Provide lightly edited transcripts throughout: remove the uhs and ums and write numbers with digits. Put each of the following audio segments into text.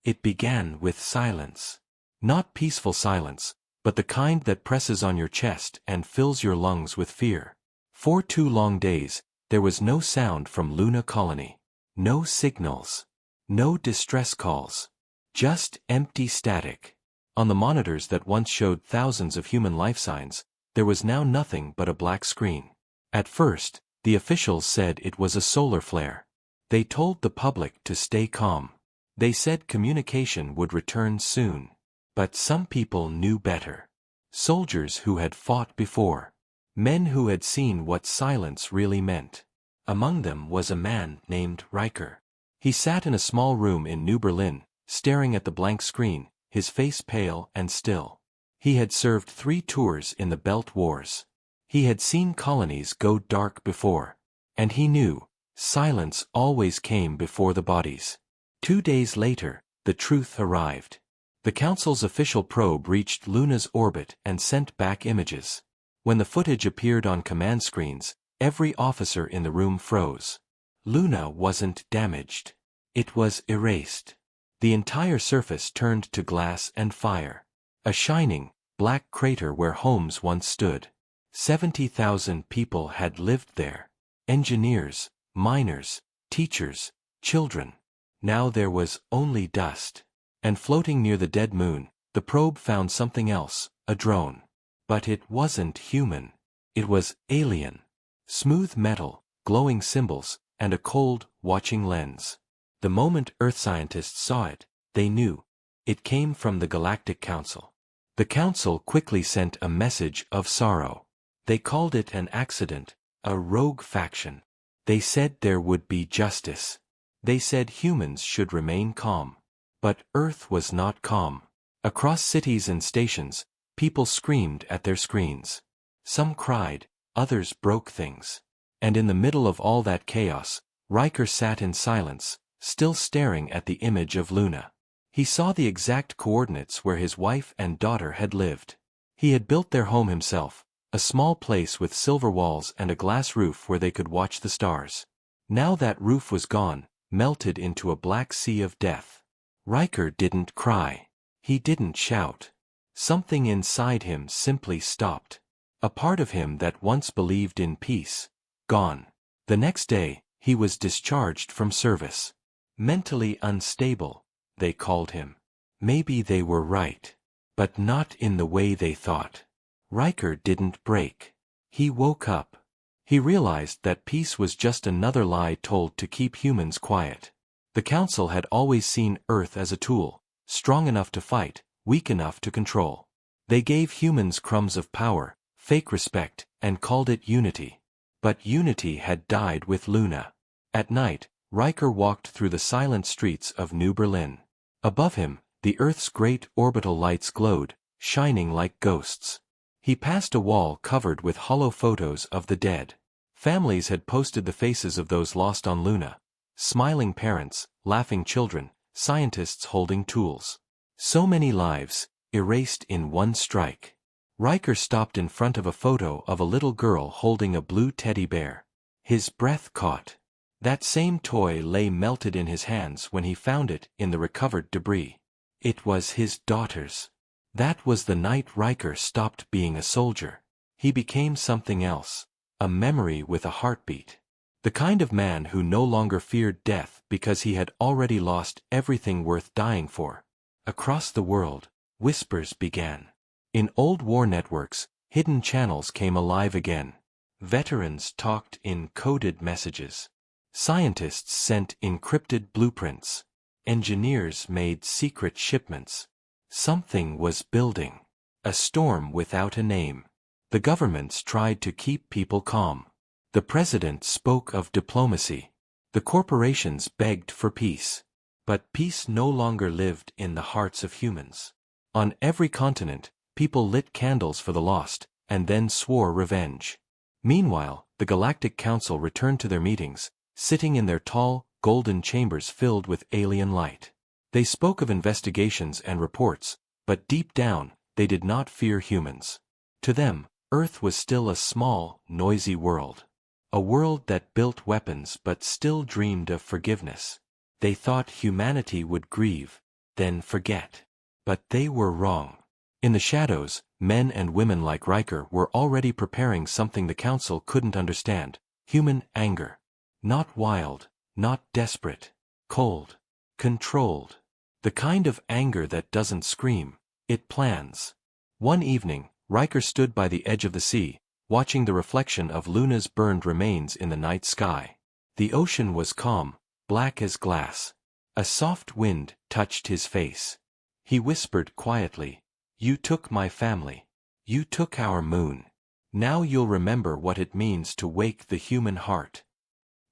It began with silence. Not peaceful silence, but the kind that presses on your chest and fills your lungs with fear. For 2 long days, there was no sound from Luna Colony. No signals. No distress calls. Just empty static. On the monitors that once showed thousands of human life signs, there was now nothing but a black screen. At first, the officials said it was a solar flare. They told the public to stay calm. They said communication would return soon. But some people knew better. Soldiers who had fought before. Men who had seen what silence really meant. Among them was a man named Riker. He sat in a small room in New Berlin, staring at the blank screen, his face pale and still. He had served 3 tours in the Belt Wars. He had seen colonies go dark before. And he knew, silence always came before the bodies. 2 days later, the truth arrived. The Council's official probe reached Luna's orbit and sent back images. When the footage appeared on command screens, every officer in the room froze. Luna wasn't damaged. It was erased. The entire surface turned to glass and fire. A shining, black crater where homes once stood. 70,000 people had lived there. Engineers, miners, teachers, children. Now there was only dust. And floating near the dead moon, the probe found something else, a drone. But it wasn't human. It was alien. Smooth metal, glowing symbols, and a cold, watching lens. The moment Earth scientists saw it, they knew. It came from the Galactic Council. The Council quickly sent a message of sorrow. They called it an accident, a rogue faction. They said there would be justice. They said humans should remain calm. But Earth was not calm. Across cities and stations, people screamed at their screens. Some cried, others broke things. And in the middle of all that chaos, Riker sat in silence, still staring at the image of Luna. He saw the exact coordinates where his wife and daughter had lived. He had built their home himself, a small place with silver walls and a glass roof where they could watch the stars. Now that roof was gone, melted into a black sea of death. Riker didn't cry. He didn't shout. Something inside him simply stopped. A part of him that once believed in peace, gone. The next day, he was discharged from service. Mentally unstable, they called him. Maybe they were right. But not in the way they thought. Riker didn't break. He woke up. He realized that peace was just another lie told to keep humans quiet. The Council had always seen Earth as a tool, strong enough to fight, weak enough to control. They gave humans crumbs of power, fake respect, and called it unity. But unity had died with Luna. At night, Riker walked through the silent streets of New Berlin. Above him, the Earth's great orbital lights glowed, shining like ghosts. He passed a wall covered with hollow photos of the dead. Families had posted the faces of those lost on Luna. Smiling parents, laughing children, scientists holding tools. So many lives, erased in one strike. Riker stopped in front of a photo of a little girl holding a blue teddy bear. His breath caught. That same toy lay melted in his hands when he found it in the recovered debris. It was his daughter's. That was the night Riker stopped being a soldier. He became something else, a memory with a heartbeat. The kind of man who no longer feared death because he had already lost everything worth dying for. Across the world, whispers began. In old war networks, hidden channels came alive again. Veterans talked in coded messages. Scientists sent encrypted blueprints. Engineers made secret shipments. Something was building. A storm without a name. The governments tried to keep people calm. The president spoke of diplomacy. The corporations begged for peace. But peace no longer lived in the hearts of humans. On every continent, people lit candles for the lost, and then swore revenge. Meanwhile, the Galactic Council returned to their meetings, sitting in their tall, golden chambers filled with alien light. They spoke of investigations and reports, but deep down, they did not fear humans. To them, Earth was still a small, noisy world. A world that built weapons but still dreamed of forgiveness. They thought humanity would grieve, then forget. But they were wrong. In the shadows, men and women like Riker were already preparing something the Council couldn't understand: human anger. Not wild, not desperate. Cold. Controlled. The kind of anger that doesn't scream, it plans. One evening, Riker stood by the edge of the sea, watching the reflection of Luna's burned remains in the night sky. The ocean was calm, black as glass. A soft wind touched his face. He whispered quietly, "You took my family. You took our moon. Now you'll remember what it means to wake the human heart."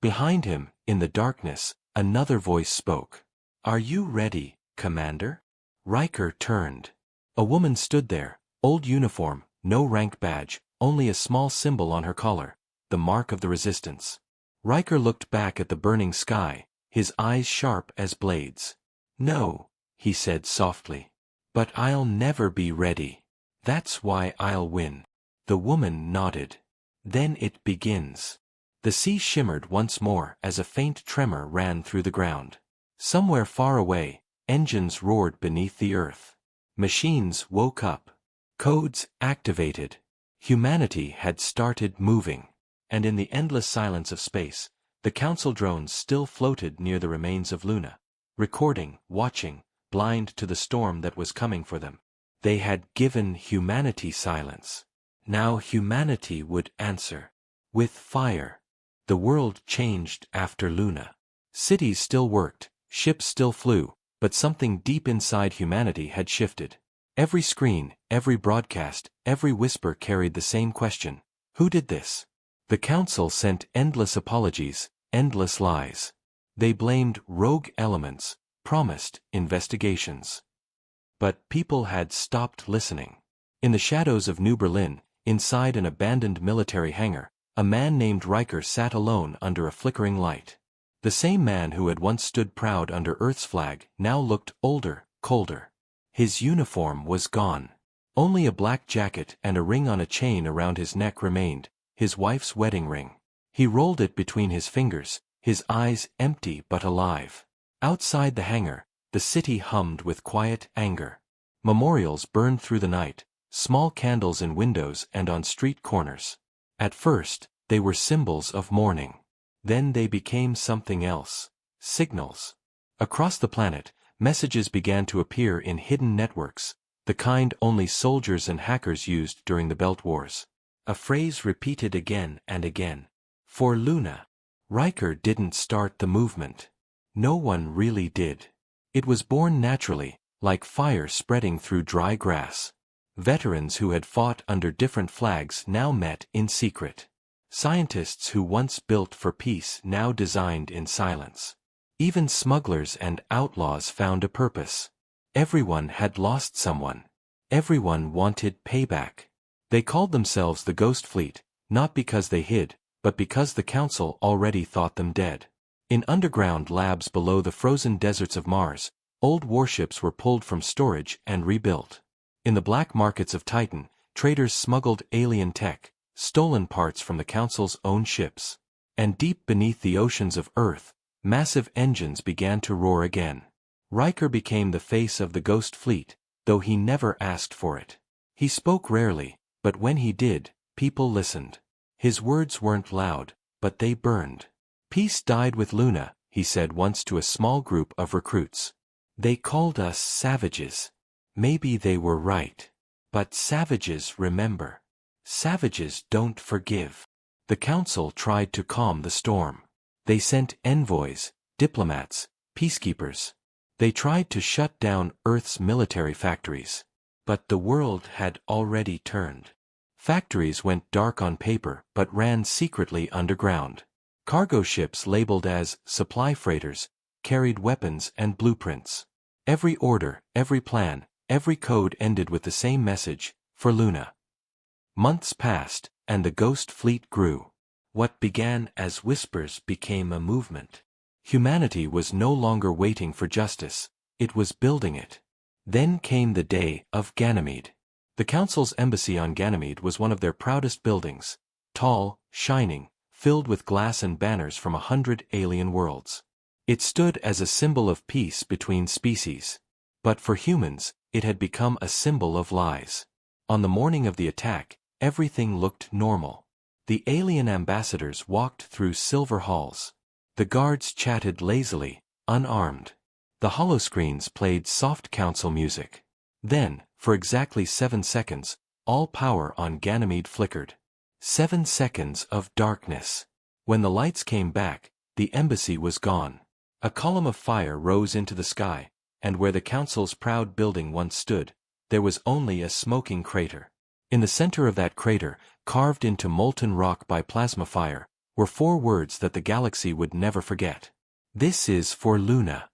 Behind him, in the darkness, another voice spoke. "Are you ready, Commander?" Riker turned. A woman stood there, old uniform, no rank badge, only a small symbol on her collar, the mark of the Resistance. Riker looked back at the burning sky, his eyes sharp as blades. "No," he said softly. "But I'll never be ready. That's why I'll win." The woman nodded. "Then it begins." The sea shimmered once more as a faint tremor ran through the ground. Somewhere far away, engines roared beneath the earth. Machines woke up. Codes activated. Humanity had started moving. And in the endless silence of space, the Council drones still floated near the remains of Luna, recording, watching, blind to the storm that was coming for them. They had given humanity silence. Now humanity would answer. With fire. The world changed after Luna. Cities still worked, ships still flew, but something deep inside humanity had shifted. Every screen, every broadcast, every whisper carried the same question: who did this? The Council sent endless apologies, endless lies. They blamed rogue elements, promised investigations. But people had stopped listening. In the shadows of New Berlin, inside an abandoned military hangar, a man named Riker sat alone under a flickering light. The same man who had once stood proud under Earth's flag now looked older, colder. His uniform was gone. Only a black jacket and a ring on a chain around his neck remained, his wife's wedding ring. He rolled it between his fingers, his eyes empty but alive. Outside the hangar, the city hummed with quiet anger. Memorials burned through the night, small candles in windows and on street corners. At first, they were symbols of mourning. Then they became something else: signals. Across the planet, messages began to appear in hidden networks, the kind only soldiers and hackers used during the Belt Wars. A phrase repeated again and again. For Luna. Riker didn't start the movement. No one really did. It was born naturally, like fire spreading through dry grass. Veterans who had fought under different flags now met in secret. Scientists who once built for peace now designed in silence. Even smugglers and outlaws found a purpose. Everyone had lost someone. Everyone wanted payback. They called themselves the Ghost Fleet, not because they hid, but because the Council already thought them dead. In underground labs below the frozen deserts of Mars, old warships were pulled from storage and rebuilt. In the black markets of Titan, traders smuggled alien tech, stolen parts from the Council's own ships. And deep beneath the oceans of Earth, massive engines began to roar again. Riker became the face of the Ghost Fleet, though he never asked for it. He spoke rarely, but when he did, people listened. His words weren't loud, but they burned. "Peace died with Luna," he said once to a small group of recruits. "They called us savages. Maybe they were right. But savages remember. Savages don't forgive." The Council tried to calm the storm. They sent envoys, diplomats, peacekeepers. They tried to shut down Earth's military factories. But the world had already turned. Factories went dark on paper but ran secretly underground. Cargo ships labeled as supply freighters carried weapons and blueprints. Every order, every plan, every code ended with the same message: for Luna. Months passed, and the Ghost Fleet grew. What began as whispers became a movement. Humanity was no longer waiting for justice, it was building it. Then came the day of Ganymede. The Council's embassy on Ganymede was one of their proudest buildings, tall, shining, filled with glass and banners from 100 alien worlds. It stood as a symbol of peace between species. But for humans, it had become a symbol of lies. On the morning of the attack, everything looked normal. The alien ambassadors walked through silver halls. The guards chatted lazily, unarmed. The holoscreens played soft council music. Then, for exactly 7 seconds, all power on Ganymede flickered. 7 seconds of darkness. When the lights came back, the embassy was gone. A column of fire rose into the sky, and where the council's proud building once stood, there was only a smoking crater. In the center of that crater, carved into molten rock by plasma fire, were 4 words that the galaxy would never forget. This is for Luna.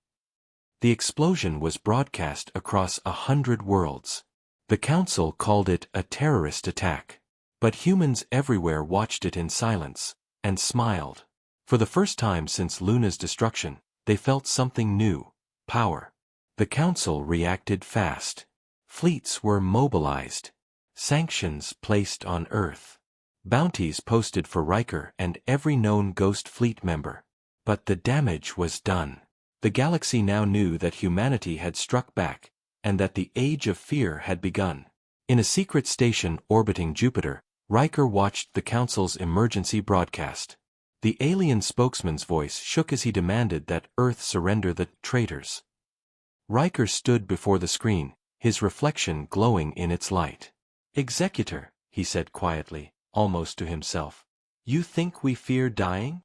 The explosion was broadcast across 100 worlds. The council called it a terrorist attack. But humans everywhere watched it in silence, and smiled. For the first time since Luna's destruction, they felt something new: power. The council reacted fast. Fleets were mobilized. Sanctions placed on Earth. Bounties posted for Riker and every known Ghost Fleet member. But the damage was done. The galaxy now knew that humanity had struck back, and that the Age of Fear had begun. In a secret station orbiting Jupiter, Riker watched the Council's emergency broadcast. The alien spokesman's voice shook as he demanded that Earth surrender the traitors. Riker stood before the screen, his reflection glowing in its light. "Executor," he said quietly, almost to himself, "you think we fear dying?"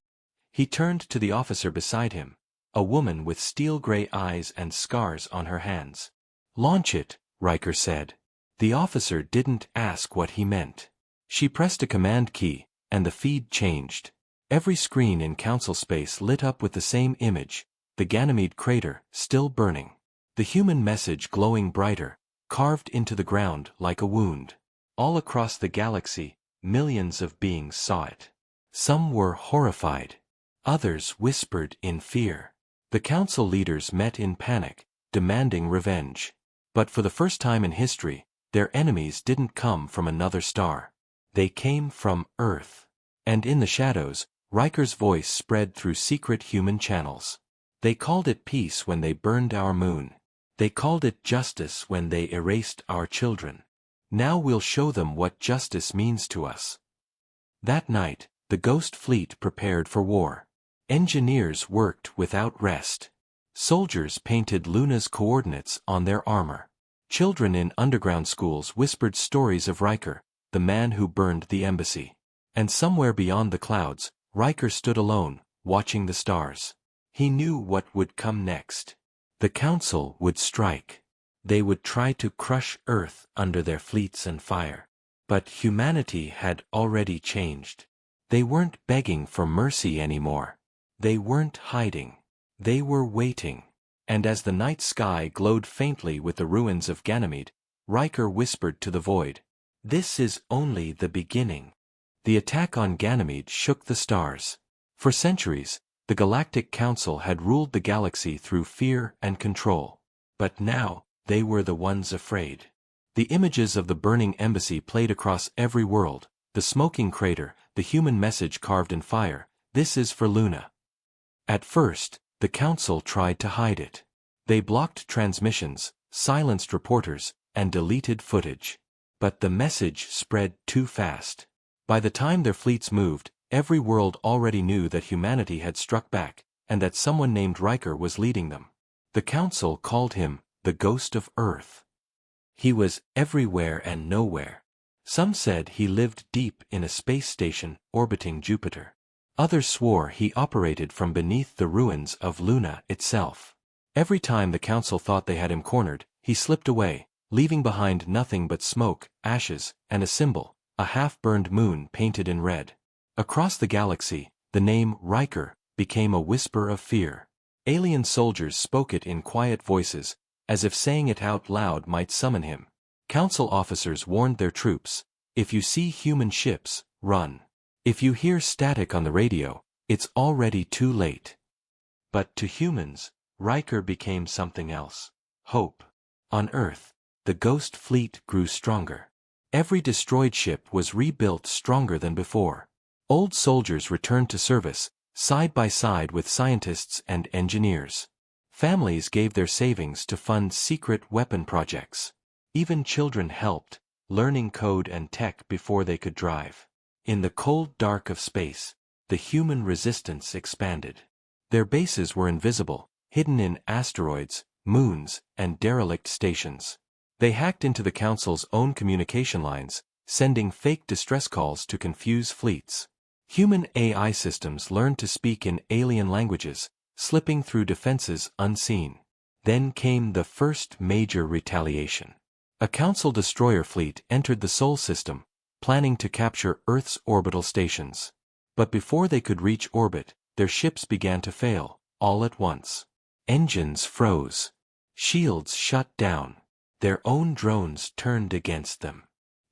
He turned to the officer beside him, a woman with steel-gray eyes and scars on her hands. "Launch it," Riker said. The officer didn't ask what he meant. She pressed a command key, and the feed changed. Every screen in Council space lit up with the same image: the Ganymede crater, still burning. The human message glowing brighter, carved into the ground like a wound. All across the galaxy, millions of beings saw it. Some were horrified. Others whispered in fear. The Council leaders met in panic, demanding revenge. But for the first time in history, their enemies didn't come from another star. They came from Earth. And in the shadows, Riker's voice spread through secret human channels. They called it peace when they burned our moon. They called it justice when they erased our children. Now we'll show them what justice means to us. That night, the Ghost Fleet prepared for war. Engineers worked without rest. Soldiers painted Luna's coordinates on their armor. Children in underground schools whispered stories of Riker, the man who burned the embassy. And somewhere beyond the clouds, Riker stood alone, watching the stars. He knew what would come next. The Council would strike. They would try to crush Earth under their fleets and fire. But humanity had already changed. They weren't begging for mercy anymore. They weren't hiding. They were waiting. And as the night sky glowed faintly with the ruins of Ganymede, Riker whispered to the void, "This is only the beginning." The attack on Ganymede shook the stars. For centuries, the Galactic Council had ruled the galaxy through fear and control. But now, they were the ones afraid. The images of the burning embassy played across every world: the smoking crater, the human message carved in fire, "This is for Luna." At first, the Council tried to hide it. They blocked transmissions, silenced reporters, and deleted footage. But the message spread too fast. By the time their fleets moved, every world already knew that humanity had struck back, and that someone named Riker was leading them. The Council called him the Ghost of Earth. He was everywhere and nowhere. Some said he lived deep in a space station orbiting Jupiter. Others swore he operated from beneath the ruins of Luna itself. Every time the Council thought they had him cornered, he slipped away, leaving behind nothing but smoke, ashes, and a symbol: a half-burned moon painted in red. Across the galaxy, the name Riker became a whisper of fear. Alien soldiers spoke it in quiet voices, as if saying it out loud might summon him. Council officers warned their troops, "If you see human ships, run. If you hear static on the radio, it's already too late." But to humans, Riker became something else: hope. On Earth, the Ghost Fleet grew stronger. Every destroyed ship was rebuilt stronger than before. Old soldiers returned to service, side by side with scientists and engineers. Families gave their savings to fund secret weapon projects. Even children helped, learning code and tech before they could drive. In the cold dark of space, the human resistance expanded. Their bases were invisible, hidden in asteroids, moons, and derelict stations. They hacked into the Council's own communication lines, sending fake distress calls to confuse fleets. Human AI systems learned to speak in alien languages, slipping through defenses unseen. Then came the first major retaliation. A Council destroyer fleet entered the Sol system, planning to capture Earth's orbital stations. But before they could reach orbit, their ships began to fail, all at once. Engines froze. Shields shut down. Their own drones turned against them.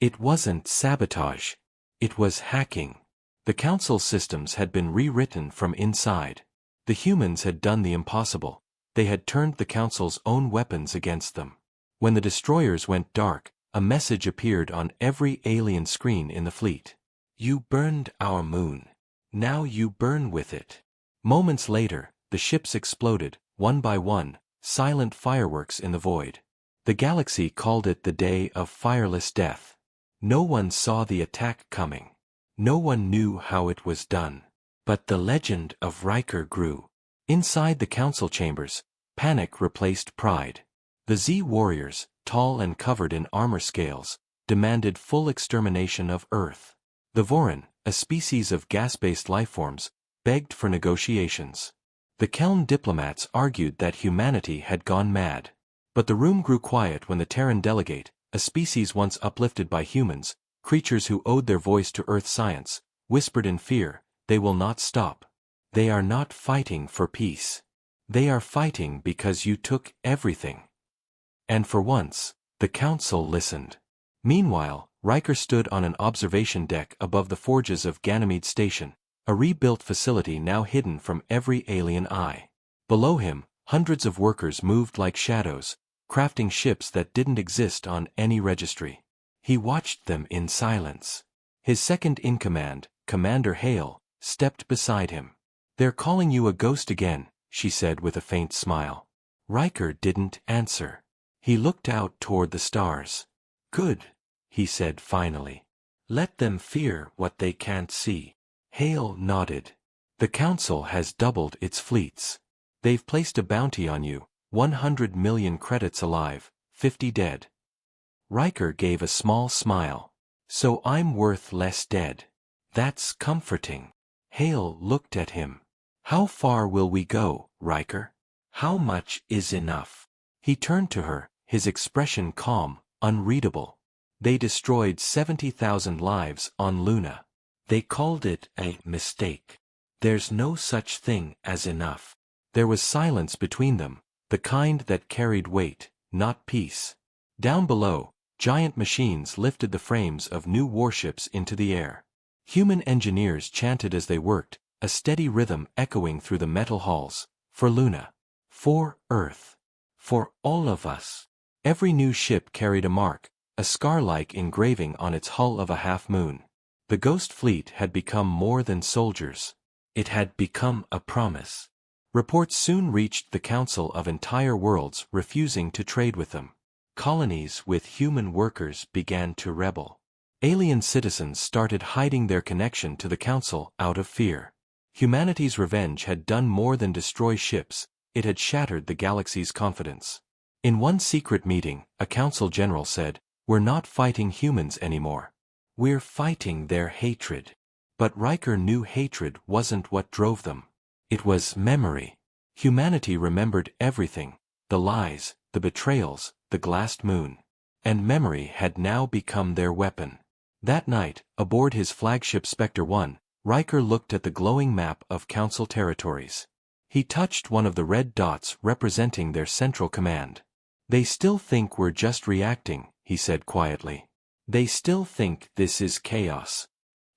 It wasn't sabotage. It was hacking. The Council systems had been rewritten from inside. The humans had done the impossible. They had turned the Council's own weapons against them. When the destroyers went dark, a message appeared on every alien screen in the fleet. You burned our moon. Now you burn with it. Moments later, the ships exploded, one by one, silent fireworks in the void. The galaxy called it the day of fireless death. No one saw the attack coming. No one knew how it was done. But the legend of Riker grew. Inside the Council chambers, panic replaced pride. The Z-warriors, tall and covered in armor scales, demanded full extermination of Earth. The Vorin, a species of gas-based lifeforms, begged for negotiations. The Kelm diplomats argued that humanity had gone mad. But the room grew quiet when the Terran delegate, a species once uplifted by humans, creatures who owed their voice to Earth science, whispered in fear, "They will not stop. They are not fighting for peace. They are fighting because you took everything." And for once, the Council listened. Meanwhile, Riker stood on an observation deck above the forges of Ganymede Station, a rebuilt facility now hidden from every alien eye. Below him, hundreds of workers moved like shadows, crafting ships that didn't exist on any registry. He watched them in silence. His second-in-command, Commander Hale, stepped beside him. "They're calling you a ghost again," she said with a faint smile. Riker didn't answer. He looked out toward the stars. "Good," he said finally. "Let them fear what they can't see." Hale nodded. "The Council has doubled its fleets. They've placed a bounty on you, 100 million credits alive, 50 dead." Riker gave a small smile. "So I'm worth less dead. That's comforting." Hale looked at him. "How far will we go, Riker? How much is enough?" He turned to her, his expression calm, unreadable. "They destroyed 70,000 lives on Luna. They called it a mistake. There's no such thing as enough." There was silence between them, the kind that carried weight, not peace. Down below, giant machines lifted the frames of new warships into the air. Human engineers chanted as they worked, a steady rhythm echoing through the metal halls. For Luna. For Earth. For all of us. Every new ship carried a mark, a scar-like engraving on its hull of a half-moon. The Ghost Fleet had become more than soldiers. It had become a promise. Reports soon reached the Council of entire worlds refusing to trade with them. Colonies with human workers began to rebel. Alien citizens started hiding their connection to the Council out of fear. Humanity's revenge had done more than destroy ships, it had shattered the galaxy's confidence. In one secret meeting, a Council general said, "We're not fighting humans anymore. We're fighting their hatred." But Riker knew hatred wasn't what drove them. It was memory. Humanity remembered everything, the lies, the betrayals, the glassed moon. And memory had now become their weapon. That night, aboard his flagship Spectre 1, Riker looked at the glowing map of Council territories. He touched one of the red dots representing their central command. "They still think we're just reacting," he said quietly. "They still think this is chaos."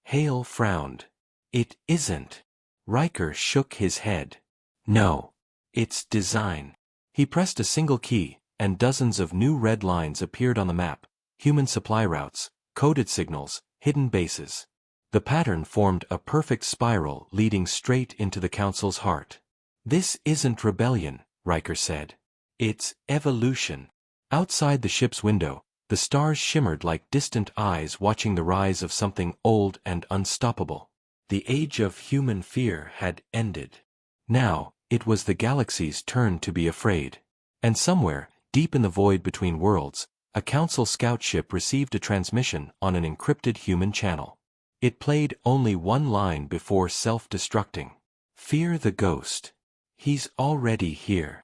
Hale frowned. "It isn't." Riker shook his head. "No. It's design." He pressed a single key, and dozens of new red lines appeared on the map, human supply routes, coded signals, hidden bases. The pattern formed a perfect spiral leading straight into the Council's heart. "This isn't rebellion," Riker said. It's evolution. Outside the ship's window, the stars shimmered like distant eyes watching the rise of something old and unstoppable. The age of human fear had ended. Now, it was the galaxy's turn to be afraid. And somewhere, deep in the void between worlds, a Council scout ship received a transmission on an encrypted human channel. It played only one line before self-destructing. Fear the ghost. He's already here.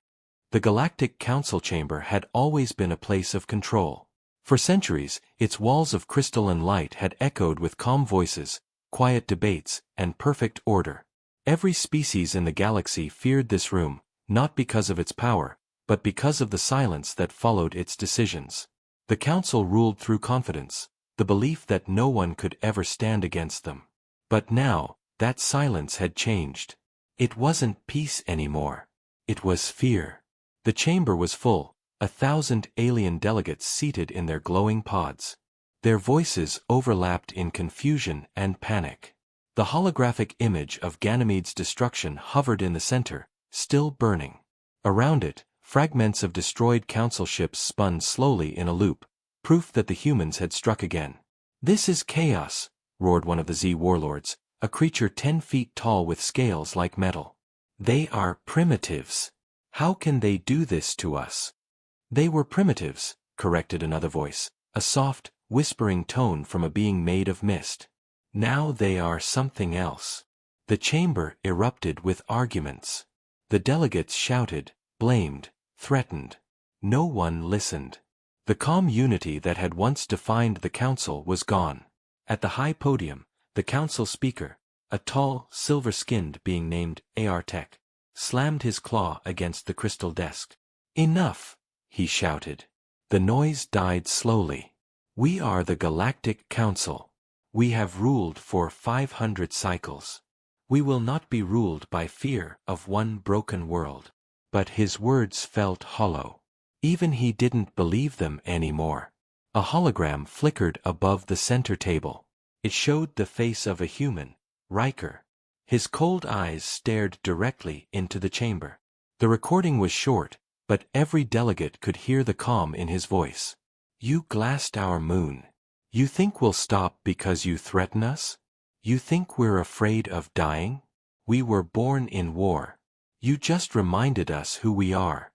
The Galactic Council chamber had always been a place of control. For centuries, its walls of crystal and light had echoed with calm voices, quiet debates, and perfect order. Every species in the galaxy feared this room, not because of its power, but because of the silence that followed its decisions. The Council ruled through confidence, the belief that no one could ever stand against them. But now, that silence had changed. It wasn't peace anymore. It was fear. The chamber was full, 1,000 alien delegates seated in their glowing pods. Their voices overlapped in confusion and panic. The holographic image of Ganymede's destruction hovered in the center, still burning. Around it, fragments of destroyed Council ships spun slowly in a loop, proof that the humans had struck again. "This is chaos," roared one of the Z warlords, a creature 10 feet tall with scales like metal. "They are primitives. How can they do this to us?" "They were primitives," corrected another voice, a soft, whispering tone from a being made of mist. "Now they are something else." The chamber erupted with arguments. The delegates shouted, blamed, threatened. No one listened. The calm unity that had once defined the Council was gone. At the high podium, the Council speaker, a tall, silver-skinned being named Artek, slammed his claw against the crystal desk. "Enough!" he shouted. The noise died slowly. "We are the Galactic Council. We have ruled for 500 cycles. We will not be ruled by fear of one broken world." But his words felt hollow. Even he didn't believe them anymore. A hologram flickered above the center table. It showed the face of a human, Riker. His cold eyes stared directly into the chamber. The recording was short, but every delegate could hear the calm in his voice. "You glassed our moon. You think we'll stop because you threaten us? You think we're afraid of dying? We were born in war. You just reminded us who we are."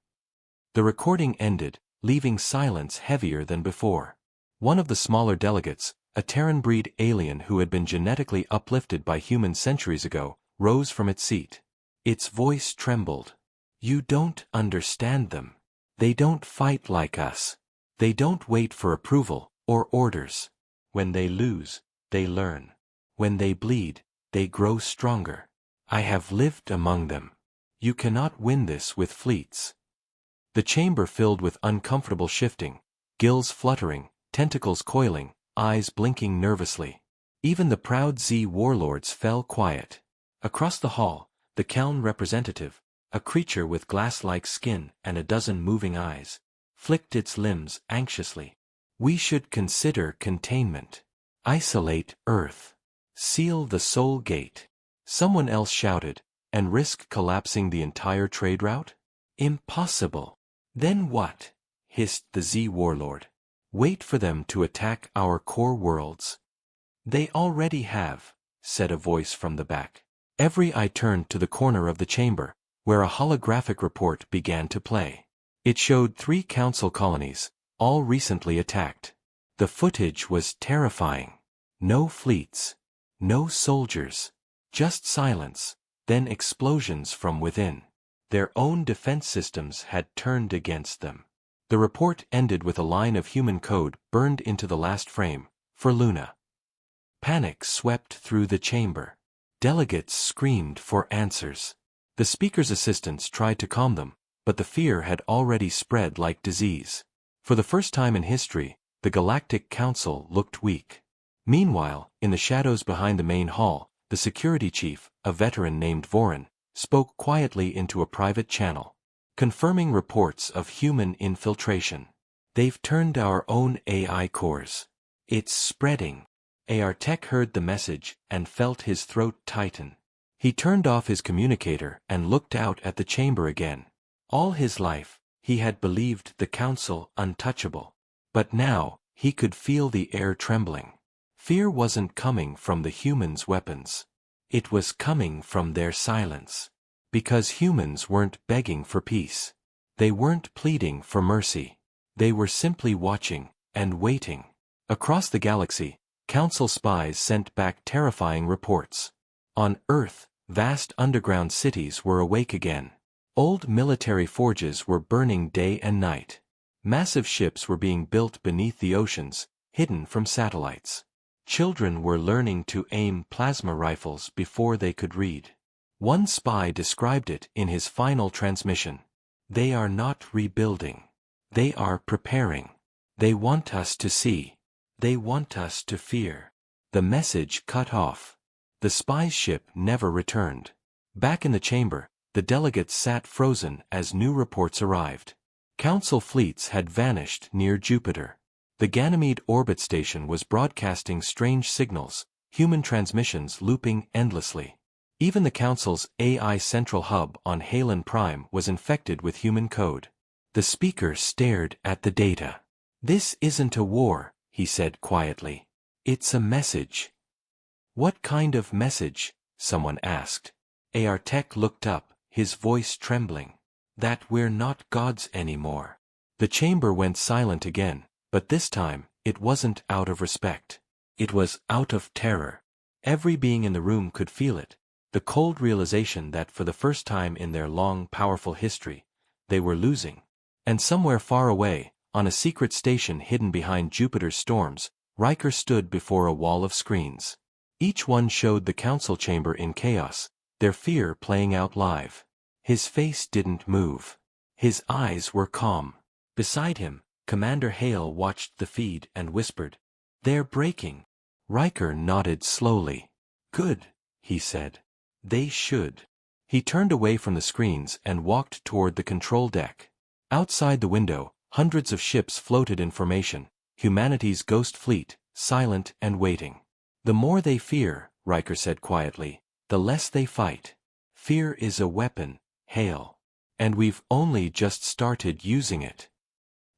The recording ended, leaving silence heavier than before. One of the smaller delegates, a Terran breed alien who had been genetically uplifted by humans centuries ago, rose from its seat. Its voice trembled. "You don't understand them. They don't fight like us. They don't wait for approval or orders. When they lose, they learn. When they bleed, they grow stronger. I have lived among them. You cannot win this with fleets." The chamber filled with uncomfortable shifting, gills fluttering, tentacles coiling, eyes blinking nervously. Even the proud Z warlords fell quiet. Across the hall, the Keln representative, a creature with glass-like skin and a dozen moving eyes, flicked its limbs anxiously. "We should consider containment. Isolate Earth. Seal the Soul Gate," someone else shouted, "and risk collapsing the entire trade route? Impossible." "Then what?" hissed the Z warlord. "Wait for them to attack our core worlds." "They already have," said a voice from the back. Every eye turned to the corner of the chamber, where a holographic report began to play. It showed 3 Council colonies, all recently attacked. The footage was terrifying. No fleets. No soldiers. Just silence, then explosions from within. Their own defense systems had turned against them. The report ended with a line of human code burned into the last frame, for Luna. Panic swept through the chamber. Delegates screamed for answers. The speaker's assistants tried to calm them, but the fear had already spread like disease. For the first time in history, the Galactic Council looked weak. Meanwhile, in the shadows behind the main hall, the security chief, a veteran named Vorin, spoke quietly into a private channel, confirming reports of human infiltration. "They've turned our own AI cores. It's spreading." Artek heard the message and felt his throat tighten. He turned off his communicator and looked out at the chamber again. All his life, he had believed the council untouchable. But now, he could feel the air trembling. Fear wasn't coming from the humans' weapons. It was coming from their silence. Because humans weren't begging for peace. They weren't pleading for mercy. They were simply watching and waiting. Across the galaxy, council spies sent back terrifying reports. On Earth, vast underground cities were awake again. Old military forges were burning day and night. Massive ships were being built beneath the oceans, hidden from satellites. Children were learning to aim plasma rifles before they could read. One spy described it in his final transmission. They are not rebuilding. They are preparing. They want us to see. They want us to fear. The message cut off. The spy's ship never returned. Back in the chamber, the delegates sat frozen as new reports arrived. Council fleets had vanished near Jupiter. The Ganymede orbit station was broadcasting strange signals, human transmissions looping endlessly. Even the Council's AI central hub on Halen Prime was infected with human code. The speaker stared at the data. "This isn't a war," he said quietly. "It's a message." "What kind of message?" someone asked. Artek looked up, his voice trembling. "That we're not gods anymore." The chamber went silent again, but this time, it wasn't out of respect. It was out of terror. Every being in the room could feel it, the cold realization that for the first time in their long, powerful history, they were losing. And somewhere far away, on a secret station hidden behind Jupiter's storms, Riker stood before a wall of screens. Each one showed the council chamber in chaos, their fear playing out live. His face didn't move. His eyes were calm. Beside him, Commander Hale watched the feed and whispered, "They're breaking." Riker nodded slowly. "Good," he said. "They should." He turned away from the screens and walked toward the control deck. Outside the window, hundreds of ships floated in formation, humanity's ghost fleet, silent and waiting. "The more they fear," Riker said quietly, "the less they fight. Fear is a weapon, Hale. And we've only just started using it."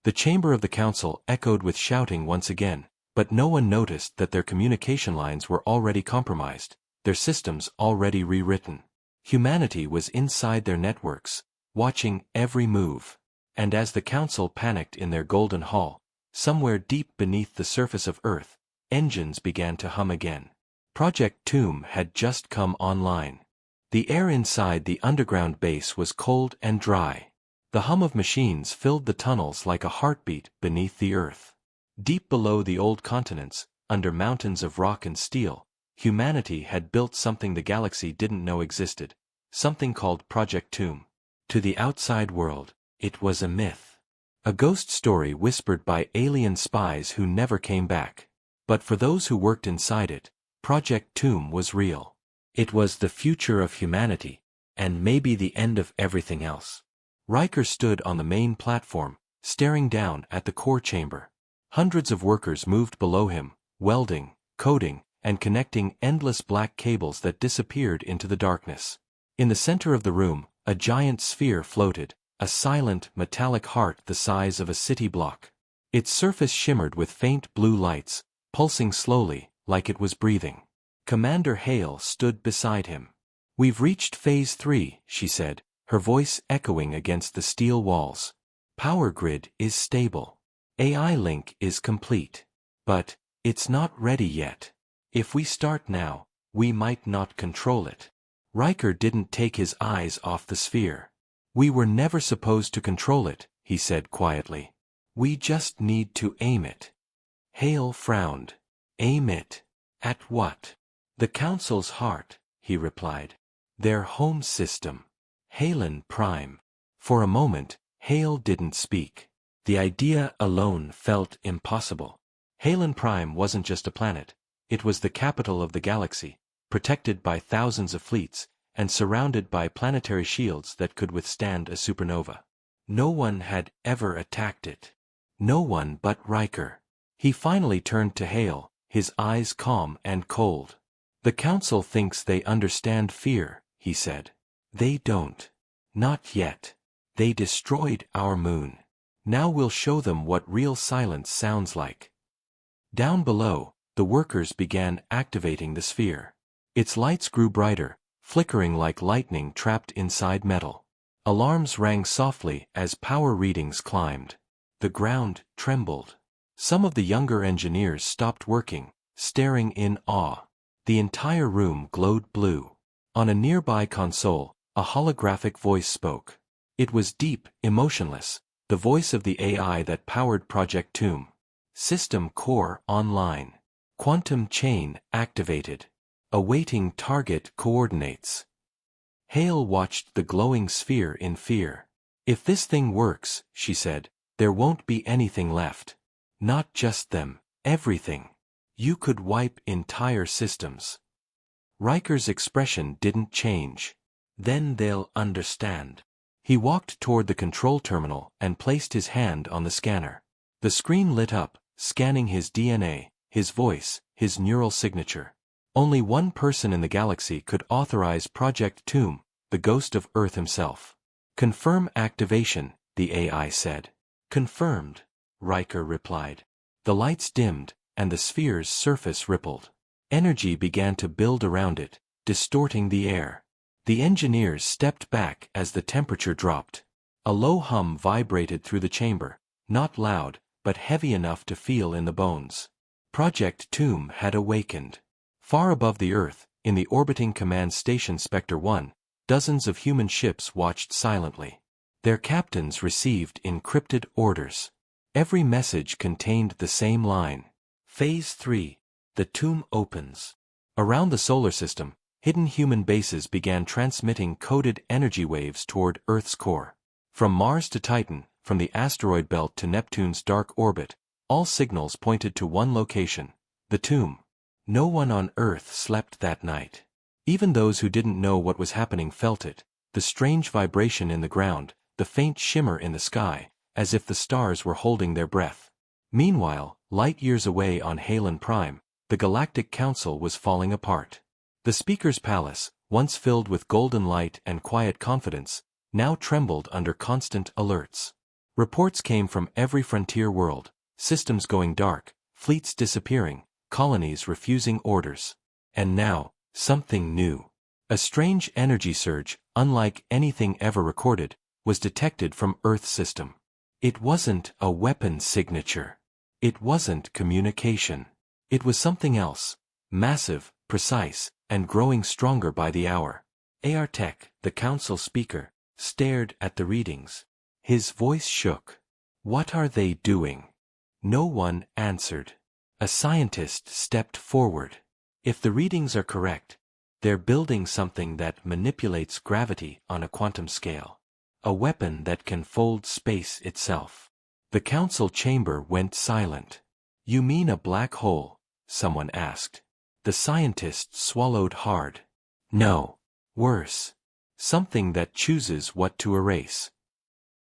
The chamber of the council echoed with shouting once again, but no one noticed that their communication lines were already compromised, their systems already rewritten. Humanity was inside their networks, watching every move. And as the council panicked in their golden hall, somewhere deep beneath the surface of Earth, engines began to hum again. Project Tomb had just come online. The air inside the underground base was cold and dry. The hum of machines filled the tunnels like a heartbeat beneath the Earth. Deep below the old continents, under mountains of rock and steel, humanity had built something the galaxy didn't know existed, something called Project Tomb. To the outside world, it was a myth. A ghost story whispered by alien spies who never came back. But for those who worked inside it, Project Tomb was real. It was the future of humanity, and maybe the end of everything else. Riker stood on the main platform, staring down at the core chamber. Hundreds of workers moved below him, welding, coding, and connecting endless black cables that disappeared into the darkness. In the center of the room, a giant sphere floated, a silent, metallic heart the size of a city block. Its surface shimmered with faint blue lights, pulsing slowly, like it was breathing. Commander Hale stood beside him. "We've reached Phase 3, she said, her voice echoing against the steel walls. "Power grid is stable. AI link is complete. But, it's not ready yet. If we start now, we might not control it." Riker didn't take his eyes off the sphere. "We were never supposed to control it," he said quietly. "We just need to aim it." Hale frowned. "Aim it? At what?" "The Council's heart," he replied. "Their home system. Halen Prime." For a moment, Hale didn't speak. The idea alone felt impossible. Halen Prime wasn't just a planet. It was the capital of the galaxy, protected by thousands of fleets, and surrounded by planetary shields that could withstand a supernova. No one had ever attacked it. No one but Riker. He finally turned to Hale, his eyes calm and cold. "The Council thinks they understand fear," he said. "They don't. Not yet. They destroyed our moon. Now we'll show them what real silence sounds like. Down below, the workers began activating the sphere. Its lights grew brighter, flickering like lightning trapped inside metal. Alarms rang softly as power readings climbed. The ground trembled. Some of the younger engineers stopped working, staring in awe. The entire room glowed blue. On a nearby console, a holographic voice spoke. It was deep, emotionless, the voice of the AI that powered Project Tomb. System core online. Quantum chain activated. Awaiting target coordinates. Hale watched the glowing sphere in fear. If this thing works, she said, there won't be anything left. Not just them, everything. You could wipe entire systems. Riker's expression didn't change. Then they'll understand. He walked toward the control terminal and placed his hand on the scanner. The screen lit up, scanning his DNA, his voice, his neural signature. Only one person in the galaxy could authorize Project Tomb, the ghost of Earth himself. Confirm activation, the AI said. Confirmed, Riker replied. The lights dimmed, and the sphere's surface rippled. Energy began to build around it, distorting the air. The engineers stepped back as the temperature dropped. A low hum vibrated through the chamber, not loud, but heavy enough to feel in the bones. Project Tomb had awakened. Far above the Earth, in the orbiting command station Spectre 1, dozens of human ships watched silently. Their captains received encrypted orders. Every message contained the same line. Phase 3. The tomb opens. Around the solar system, hidden human bases began transmitting coded energy waves toward Earth's core. From Mars to Titan, from the asteroid belt to Neptune's dark orbit, all signals pointed to one location, the tomb. No one on Earth slept that night. Even those who didn't know what was happening felt it, the strange vibration in the ground, the faint shimmer in the sky, as if the stars were holding their breath. Meanwhile, light years away on Halen Prime, the Galactic Council was falling apart. The Speaker's Palace, once filled with golden light and quiet confidence, now trembled under constant alerts. Reports came from every frontier world, systems going dark, fleets disappearing, colonies refusing orders. And now, something new. A strange energy surge, unlike anything ever recorded, was detected from Earth's system. It wasn't a weapon signature. It wasn't communication. It was something else, massive, precise, and growing stronger by the hour. Artek, the council speaker, stared at the readings. His voice shook. What are they doing? No one answered. A scientist stepped forward. If the readings are correct, they're building something that manipulates gravity on a quantum scale. A weapon that can fold space itself. The council chamber went silent. You mean a black hole? Someone asked. The scientist swallowed hard. No. Worse. Something that chooses what to erase.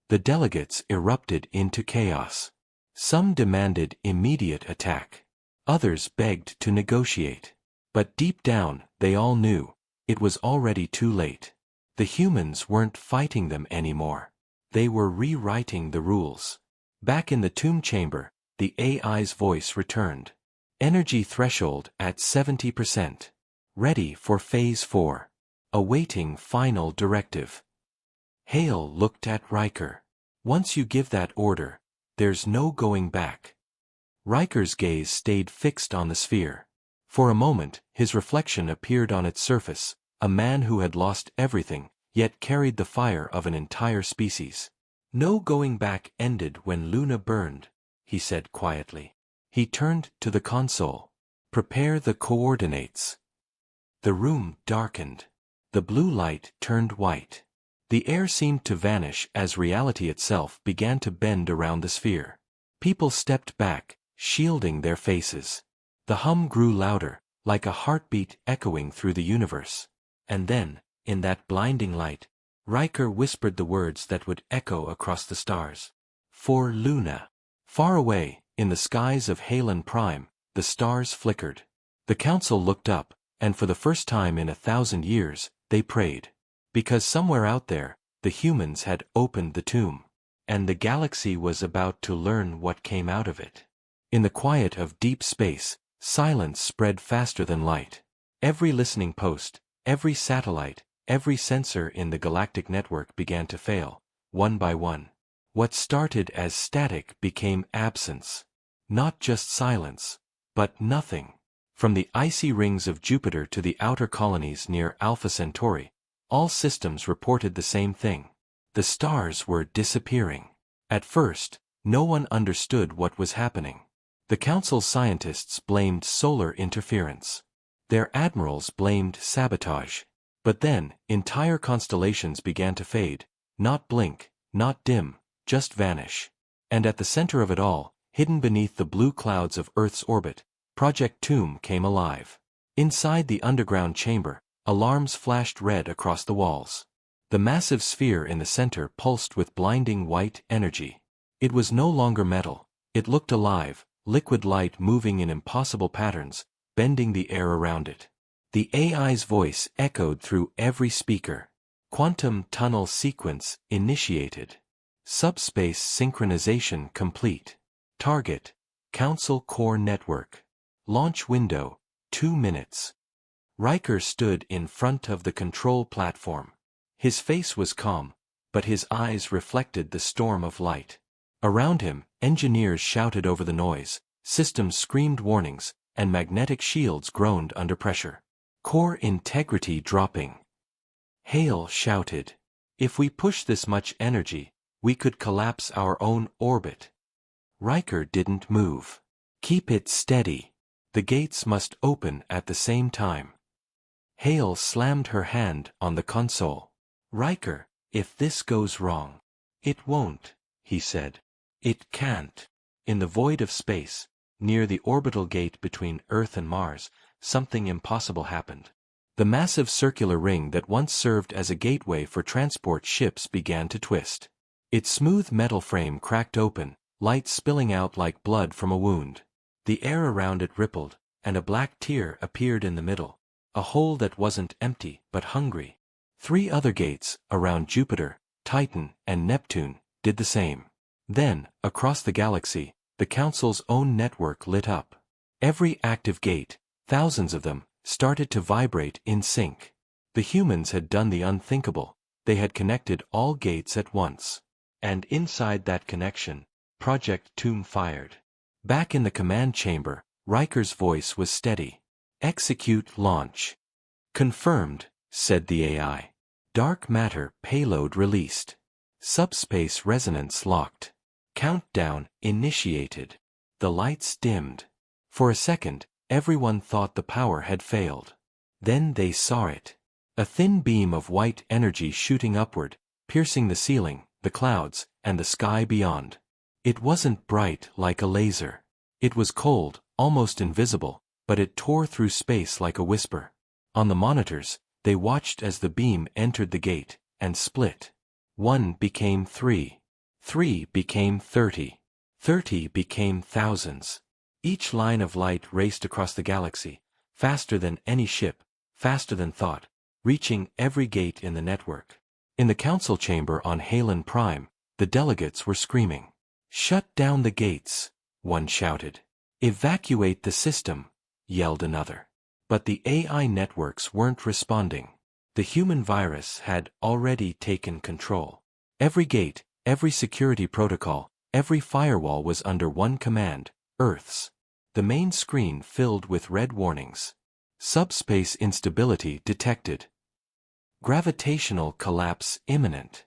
The delegates erupted into chaos. Some demanded immediate attack. Others begged to negotiate. But deep down, they all knew, it was already too late. The humans weren't fighting them anymore. They were rewriting the rules. Back in the tomb chamber, the AI's voice returned. Energy threshold at 70%. Ready for Phase 4. Awaiting final directive. Hale looked at Riker. Once you give that order, there's no going back. Riker's gaze stayed fixed on the sphere. For a moment, his reflection appeared on its surface, a man who had lost everything, yet carried the fire of an entire species. No going back ended when Luna burned, he said quietly. He turned to the console. Prepare the coordinates. The room darkened. The blue light turned white. The air seemed to vanish as reality itself began to bend around the sphere. People stepped back, shielding their faces. The hum grew louder, like a heartbeat echoing through the universe. And then, in that blinding light, Riker whispered the words that would echo across the stars. For Luna. Far away, in the skies of Halen Prime, the stars flickered. The council looked up, and for the first time in 1,000 years, they prayed. Because somewhere out there, The humans had opened the tomb, and the galaxy was about to learn what came out of it. In the quiet of deep space, silence spread faster than light. Every listening post, every satellite, every sensor in the galactic network began to fail, one by one. What started as static became absence. Not just silence, but nothing. From the icy rings of Jupiter to the outer colonies near Alpha Centauri, all systems reported the same thing. The stars were disappearing. At first, no one understood what was happening. The Council's scientists blamed solar interference. Their admirals blamed sabotage. But then, entire constellations began to fade, not blink, not dim, just vanish. And at the center of it all, hidden beneath the blue clouds of Earth's orbit, Project Tomb came alive. Inside the underground chamber, alarms flashed red across the walls. The massive sphere in the center pulsed with blinding white energy. It was no longer metal. It looked alive, liquid light moving in impossible patterns, bending the air around it. The AI's voice echoed through every speaker. Quantum tunnel sequence initiated. Subspace synchronization complete. Target, Council Core Network. Launch window, 2 minutes. Riker stood in front of the control platform. His face was calm, but his eyes reflected the storm of light. Around him, engineers shouted over the noise, systems screamed warnings, and magnetic shields groaned under pressure. Core integrity dropping. Hale shouted. If we push this much energy, we could collapse our own orbit. Riker didn't move. Keep it steady. The gates must open at the same time. Hale slammed her hand on the console. Riker, if this goes wrong. It won't, he said. It can't. In the void of space, near the orbital gate between Earth and Mars, something impossible happened. The massive circular ring that once served as a gateway for transport ships began to twist. Its smooth metal frame cracked open, light spilling out like blood from a wound. The air around it rippled, and a black tear appeared in the middle, a hole that wasn't empty but hungry. 3 other gates, around Jupiter, Titan, and Neptune, did the same. Then, across the galaxy, the Council's own network lit up. Every active gate, thousands of them, started to vibrate in sync. The humans had done the unthinkable. They had connected all gates at once. And inside that connection, Project Tomb fired. Back in the command chamber, Riker's voice was steady. Execute launch. Confirmed, said the AI. Dark matter payload released. Subspace resonance locked. Countdown initiated. The lights dimmed. For a second, everyone thought the power had failed. Then they saw it. A thin beam of white energy shooting upward, piercing the ceiling, the clouds, and the sky beyond. It wasn't bright like a laser. It was cold, almost invisible, but it tore through space like a whisper. On the monitors, they watched as the beam entered the gate, and split. 1 became 3. 3 became 30. 30 became thousands. Each line of light raced across the galaxy, faster than any ship, faster than thought, reaching every gate in the network. In the council chamber on Halen Prime, the delegates were screaming. Shut down the gates, one shouted. Evacuate the system, yelled another. But the AI networks weren't responding. The human virus had already taken control. Every gate, every security protocol, every firewall was under one command, Earth's. The main screen filled with red warnings. Subspace instability detected. Gravitational collapse imminent.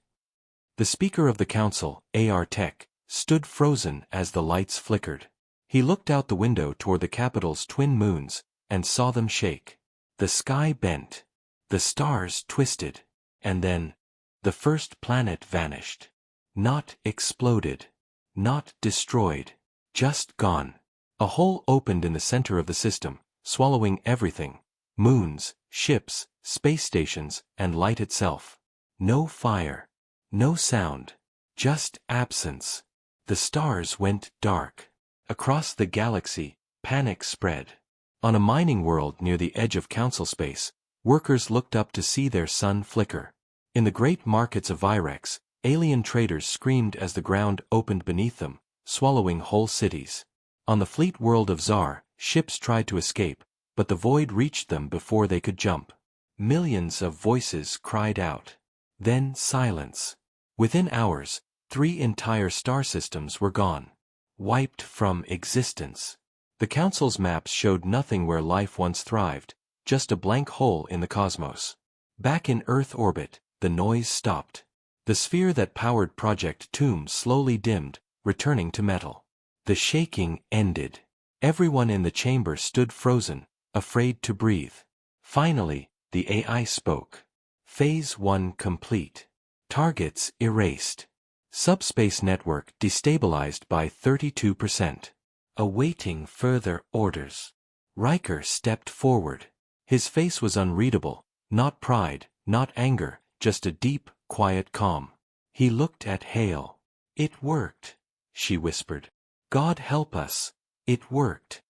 The Speaker of the Council, AR Tech, stood frozen as the lights flickered. He looked out the window toward the capital's twin moons, and saw them shake. The sky bent. The stars twisted. And then, the first planet vanished. Not exploded. Not destroyed. Just gone. A hole opened in the center of the system, swallowing everything. Moons, ships, space stations, and light itself. No fire. No sound. Just absence. The stars went dark. Across the galaxy, panic spread. On a mining world near the edge of council space, workers looked up to see their sun flicker. In the great markets of Virex, alien traders screamed as the ground opened beneath them, swallowing whole cities. On the fleet world of Zar, ships tried to escape, but the void reached them before they could jump. Millions of voices cried out. Then silence. Within hours, 3 entire star systems were gone. Wiped from existence. The Council's maps showed nothing where life once thrived, just a blank hole in the cosmos. Back in Earth orbit, the noise stopped. The sphere that powered Project Tomb slowly dimmed, returning to metal. The shaking ended. Everyone in the chamber stood frozen, afraid to breathe. Finally, the AI spoke. Phase 1 complete. Targets erased. Subspace network destabilized by 32%. Awaiting further orders. Riker stepped forward. His face was unreadable, not pride, not anger, just a deep, quiet calm. He looked at Hale. It worked, she whispered. God help us, it worked.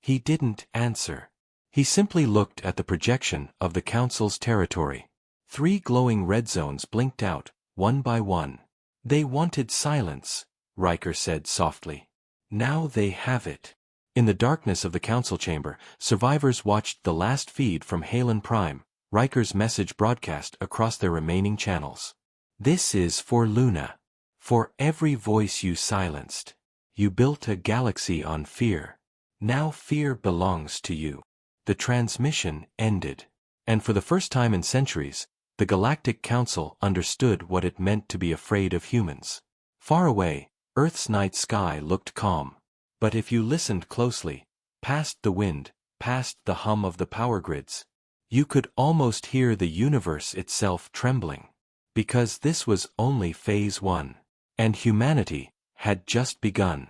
He didn't answer. He simply looked at the projection of the Council's territory. 3 glowing red zones blinked out, one by one. They wanted silence, Riker said softly. Now they have it. In the darkness of the Council chamber, survivors watched the last feed from Halen Prime, Riker's message broadcast across their remaining channels. This is for Luna. For every voice you silenced. You built a galaxy on fear. Now fear belongs to you. The transmission ended. And for the first time in centuries, the Galactic Council understood what it meant to be afraid of humans. Far away, Earth's night sky looked calm. But if you listened closely, past the wind, past the hum of the power grids, you could almost hear the universe itself trembling. Because this was only phase 1. And humanity had just begun.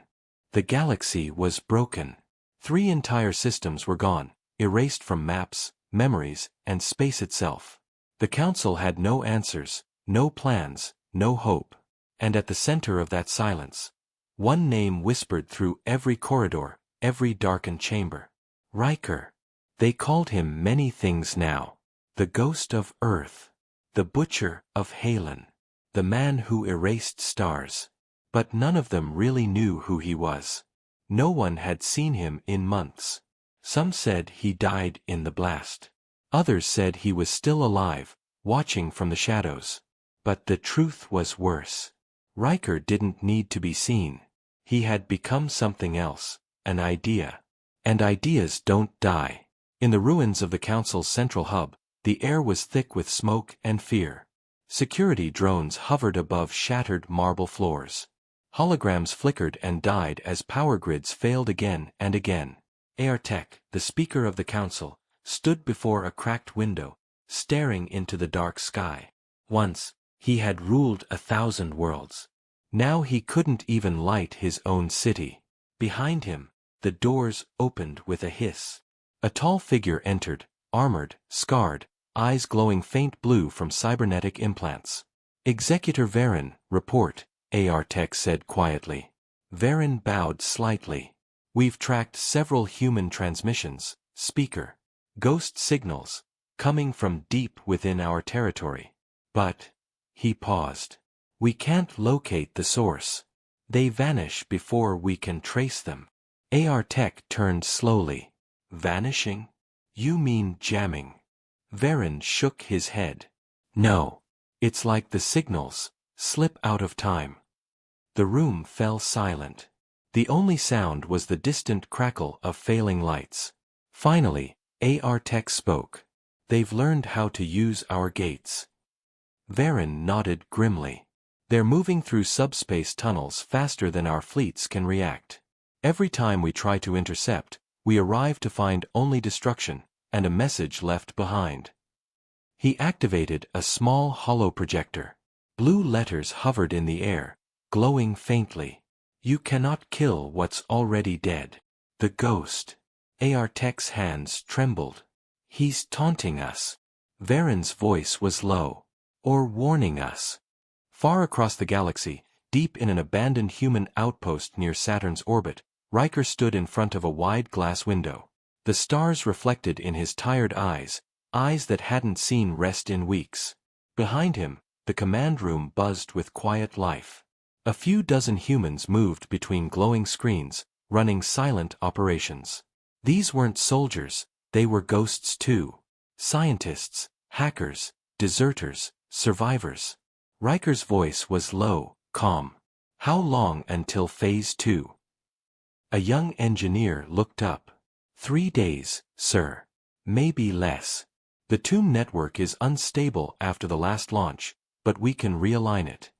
The galaxy was broken. 3 entire systems were gone, erased from maps, memories, and space itself. The Council had no answers, no plans, no hope. And at the center of that silence, one name whispered through every corridor, every darkened chamber. Riker. They called him many things now. The ghost of Earth. The butcher of Halen. The man who erased stars. But none of them really knew who he was. No one had seen him in months. Some said he died in the blast. Others said he was still alive, watching from the shadows. But the truth was worse. Riker didn't need to be seen. He had become something else, an idea. And ideas don't die. In the ruins of the Council's central hub, the air was thick with smoke and fear. Security drones hovered above shattered marble floors. Holograms flickered and died as power grids failed again and again. Airtech, the Speaker of the Council, stood before a cracked window, staring into the dark sky. Once, he had ruled 1,000 worlds. Now he couldn't even light his own city. Behind him, the doors opened with a hiss. A tall figure entered, armored, scarred, eyes glowing faint blue from cybernetic implants. Executor Varen, report, Airtech said quietly. Varen bowed slightly. We've tracked several human transmissions, Speaker. Ghost signals, coming from deep within our territory. But, he paused. We can't locate the source. They vanish before we can trace them. Airtech turned slowly. Vanishing? You mean jamming? Varen shook his head. No. It's like the signals slip out of time. The room fell silent. The only sound was the distant crackle of failing lights. Finally, Airtech spoke. They've learned how to use our gates. Varen nodded grimly. They're moving through subspace tunnels faster than our fleets can react. Every time we try to intercept, we arrive to find only destruction, and a message left behind. He activated a small hollow projector. Blue letters hovered in the air, glowing faintly. You cannot kill what's already dead. The ghost. Airtech's hands trembled. He's taunting us. Varen's voice was low. Or warning us. Far across the galaxy, deep in an abandoned human outpost near Saturn's orbit, Riker stood in front of a wide glass window. The stars reflected in his tired eyes, eyes that hadn't seen rest in weeks. Behind him, the command room buzzed with quiet life. A few dozen humans moved between glowing screens, running silent operations. These weren't soldiers, they were ghosts too. Scientists, hackers, deserters, survivors. Riker's voice was low, calm. How long until Phase 2? A young engineer looked up. 3 days, sir. Maybe less. The tomb network is unstable after the last launch, but we can realign it.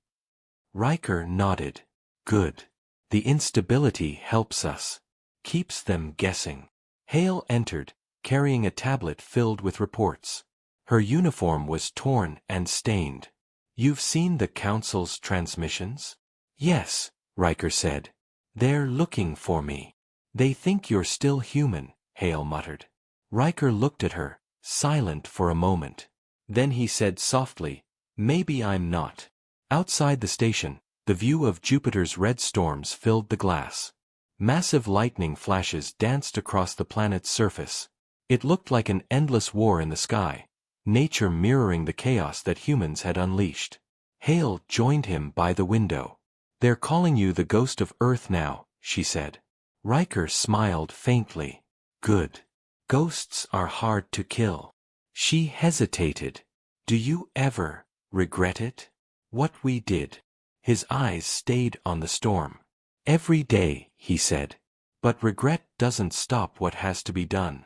Riker nodded. Good. The instability helps us. Keeps them guessing. Hale entered, carrying a tablet filled with reports. Her uniform was torn and stained. You've seen the Council's transmissions? Yes, Riker said. They're looking for me. They think you're still human, Hale muttered. Riker looked at her, silent for a moment. Then he said softly, maybe I'm not. Outside the station, the view of Jupiter's red storms filled the glass. Massive lightning flashes danced across the planet's surface. It looked like an endless war in the sky, nature mirroring the chaos that humans had unleashed. Hale joined him by the window. They're calling you the ghost of Earth now, she said. Riker smiled faintly. Good. Ghosts are hard to kill. She hesitated. Do you ever regret it? What we did? His eyes stayed on the storm. Every day, he said. But regret doesn't stop what has to be done.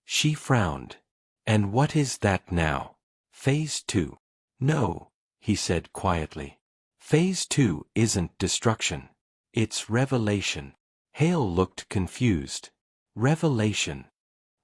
She frowned. And what is that now? Phase 2. No, he said quietly. Phase 2 isn't destruction. It's revelation. Hale looked confused. Revelation.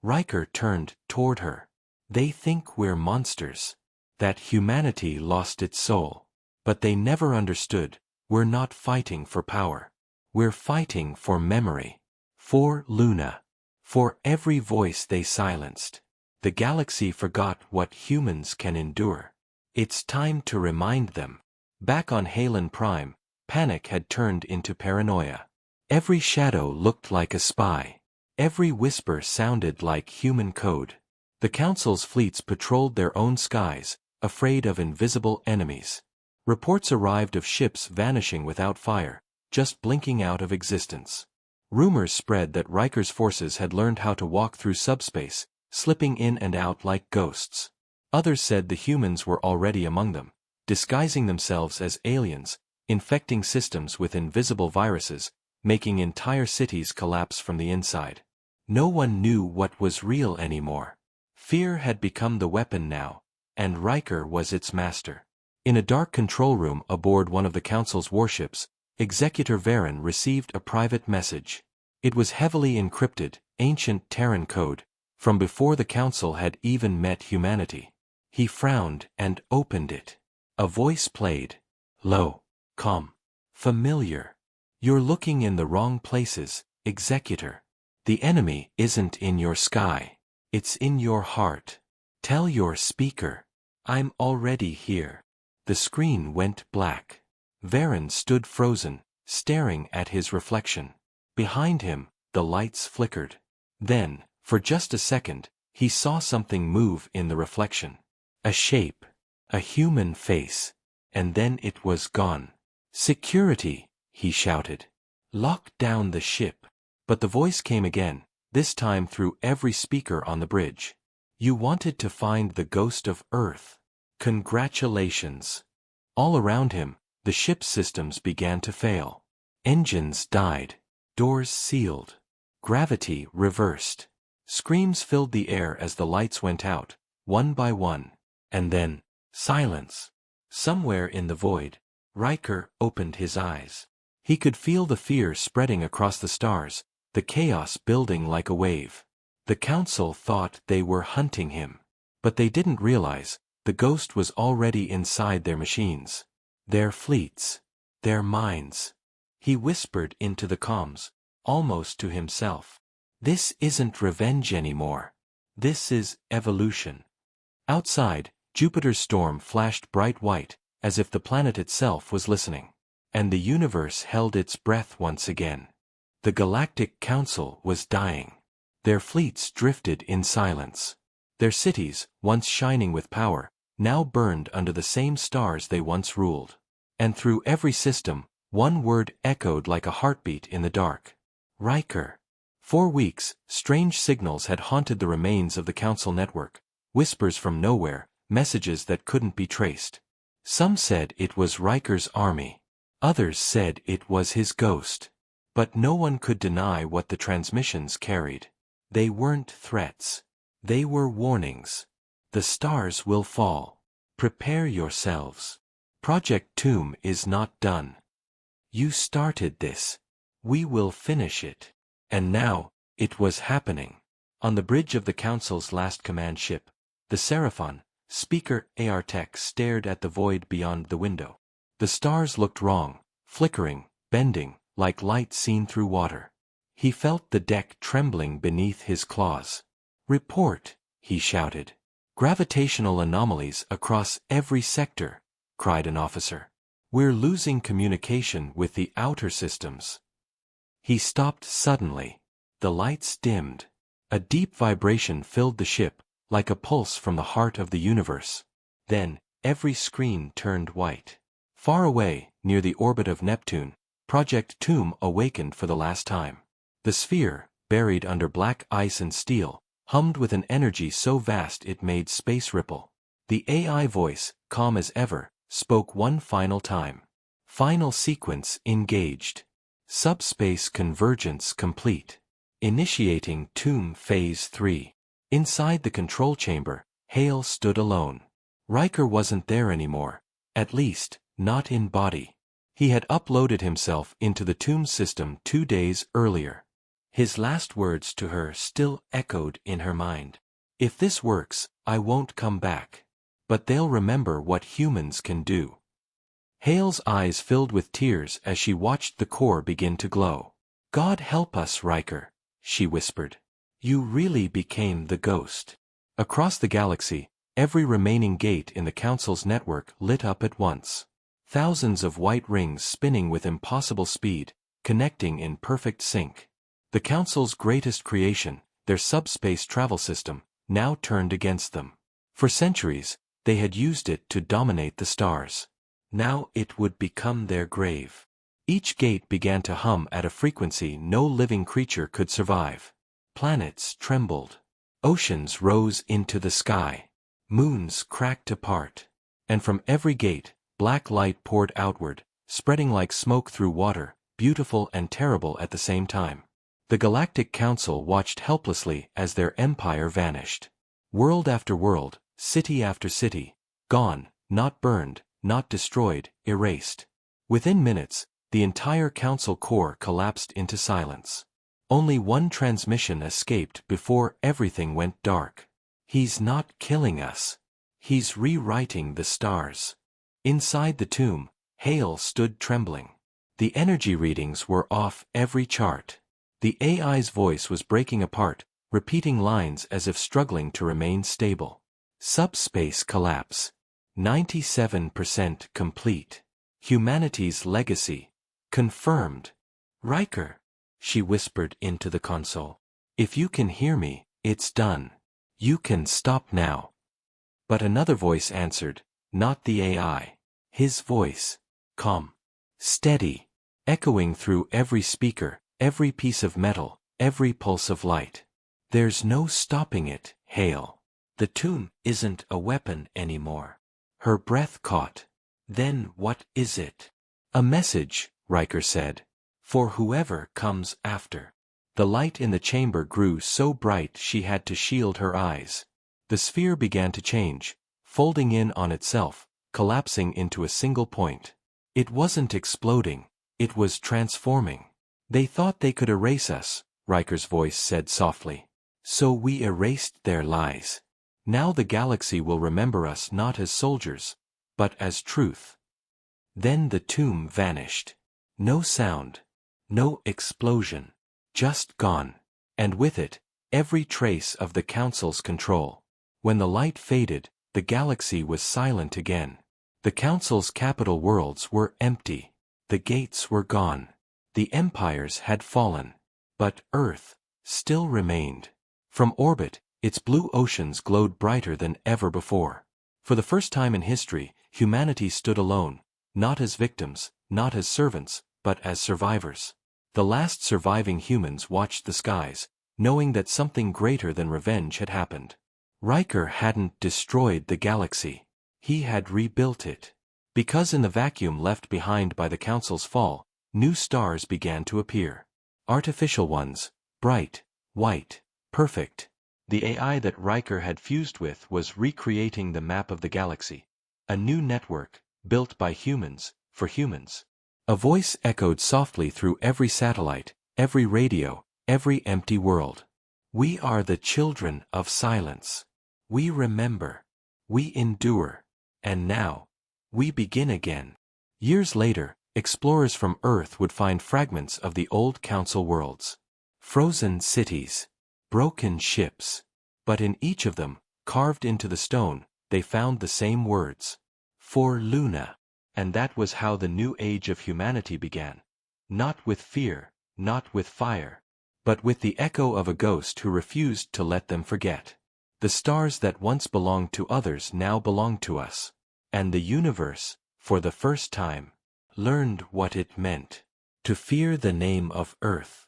Riker turned toward her. They think we're monsters. That humanity lost its soul. But they never understood, we're not fighting for power. We're fighting for memory. For Luna. For every voice they silenced. The galaxy forgot what humans can endure. It's time to remind them. Back on Halen Prime, panic had turned into paranoia. Every shadow looked like a spy. Every whisper sounded like human code. The Council's fleets patrolled their own skies, afraid of invisible enemies. Reports arrived of ships vanishing without fire, just blinking out of existence. Rumors spread that Riker's forces had learned how to walk through subspace, slipping in and out like ghosts. Others said the humans were already among them, disguising themselves as aliens, infecting systems with invisible viruses, making entire cities collapse from the inside. No one knew what was real anymore. Fear had become the weapon now, and Riker was its master. In a dark control room aboard one of the Council's warships, Executor Varen received a private message. It was heavily encrypted, ancient Terran code, from before the Council had even met humanity. He frowned and opened it. A voice played. Low. Calm. Familiar. You're looking in the wrong places, Executor. The enemy isn't in your sky. It's in your heart. Tell your speaker. I'm already here. The screen went black. Varen stood frozen, staring at his reflection. Behind him, the lights flickered. Then, for just a second, he saw something move in the reflection. A shape. A human face. And then it was gone. Security, he shouted. Lock down the ship. But the voice came again, this time through every speaker on the bridge. You wanted to find the ghost of Earth. Congratulations. All around him, the ship's systems began to fail. Engines died. Doors sealed. Gravity reversed. Screams filled the air as the lights went out, one by one. And then, silence. Somewhere in the void, Riker opened his eyes. He could feel the fear spreading across the stars, the chaos building like a wave. The Council thought they were hunting him. But they didn't realize, the ghost was already inside their machines. Their fleets. Their minds. He whispered into the comms, almost to himself. This isn't revenge anymore. This is evolution. Outside, Jupiter's storm flashed bright white, as if the planet itself was listening. And the universe held its breath once again. The Galactic Council was dying. Their fleets drifted in silence. Their cities, once shining with power, now burned under the same stars they once ruled. And through every system, one word echoed like a heartbeat in the dark. Riker. For weeks, strange signals had haunted the remains of the Council network, whispers from nowhere, messages that couldn't be traced. Some said it was Riker's army. Others said it was his ghost. But no one could deny what the transmissions carried. They weren't threats. They were warnings. The stars will fall. Prepare yourselves. Project Tomb is not done. You started this. We will finish it. And now, it was happening. On the bridge of the Council's last command ship, the Seraphon, Speaker Artek stared at the void beyond the window. The stars looked wrong, flickering, bending, like light seen through water. He felt the deck trembling beneath his claws. Report, he shouted. Gravitational anomalies across every sector, cried an officer. We're losing communication with the outer systems. He stopped suddenly. The lights dimmed. A deep vibration filled the ship, like a pulse from the heart of the universe. Then, every screen turned white. Far away, near the orbit of Neptune, Project Tomb awakened for the last time. The sphere, buried under black ice and steel, hummed with an energy so vast it made space ripple. The AI voice, calm as ever, spoke one final time. Final sequence engaged. Subspace convergence complete. Initiating Tomb Phase 3. Inside the control chamber, Hale stood alone. Riker wasn't there anymore. At least, not in body. He had uploaded himself into the Tomb system 2 days earlier. His last words to her still echoed in her mind. If this works, I won't come back. But they'll remember what humans can do. Hale's eyes filled with tears as she watched the core begin to glow. God help us, Riker, she whispered. You really became the ghost. Across the galaxy, every remaining gate in the Council's network lit up at once. Thousands of white rings spinning with impossible speed, connecting in perfect sync. The Council's greatest creation, their subspace travel system, now turned against them. For centuries, they had used it to dominate the stars. Now it would become their grave. Each gate began to hum at a frequency no living creature could survive. Planets trembled. Oceans rose into the sky. Moons cracked apart. And from every gate, black light poured outward, spreading like smoke through water, beautiful and terrible at the same time. The Galactic Council watched helplessly as their empire vanished. World after world, city after city, gone, not burned, not destroyed, erased. Within minutes, the entire Council core collapsed into silence. Only one transmission escaped before everything went dark. He's not killing us. He's rewriting the stars. Inside the tomb, Hale stood trembling. The energy readings were off every chart. The AI's voice was breaking apart, repeating lines as if struggling to remain stable. Subspace collapse. 97% complete. Humanity's legacy. Confirmed. Riker, she whispered into the console. If you can hear me, it's done. You can stop now. But another voice answered, not the AI. His voice. Calm. Steady. Echoing through every speaker, every piece of metal, every pulse of light. There's no stopping it, Hale. The tomb isn't a weapon anymore. Her breath caught. Then what is it? A message, Riker said. For whoever comes after. The light in the chamber grew so bright she had to shield her eyes. The sphere began to change, folding in on itself, collapsing into a single point. It wasn't exploding, it was transforming. They thought they could erase us, Riker's voice said softly. So we erased their lies. Now the galaxy will remember us not as soldiers, but as truth. Then the tomb vanished. No sound. No explosion. Just gone. And with it, every trace of the Council's control. When the light faded, the galaxy was silent again. The Council's capital worlds were empty. The gates were gone. The empires had fallen. But Earth still remained. From orbit, its blue oceans glowed brighter than ever before. For the first time in history, humanity stood alone, not as victims, not as servants, but as survivors. The last surviving humans watched the skies, knowing that something greater than revenge had happened. Riker hadn't destroyed the galaxy. He had rebuilt it. Because in the vacuum left behind by the Council's fall, new stars began to appear. Artificial ones, bright, white, perfect. The AI that Riker had fused with was recreating the map of the galaxy. A new network, built by humans, for humans. A voice echoed softly through every satellite, every radio, every empty world. We are the children of silence. We remember. We endure. And now, we begin again. Years later, explorers from Earth would find fragments of the old Council worlds. Frozen cities. Broken ships. But in each of them, carved into the stone, they found the same words. For Luna. And that was how the new age of humanity began. Not with fear, not with fire, but with the echo of a ghost who refused to let them forget. The stars that once belonged to others now belong to us. And the universe, for the first time, learned what it meant to fear the name of Earth.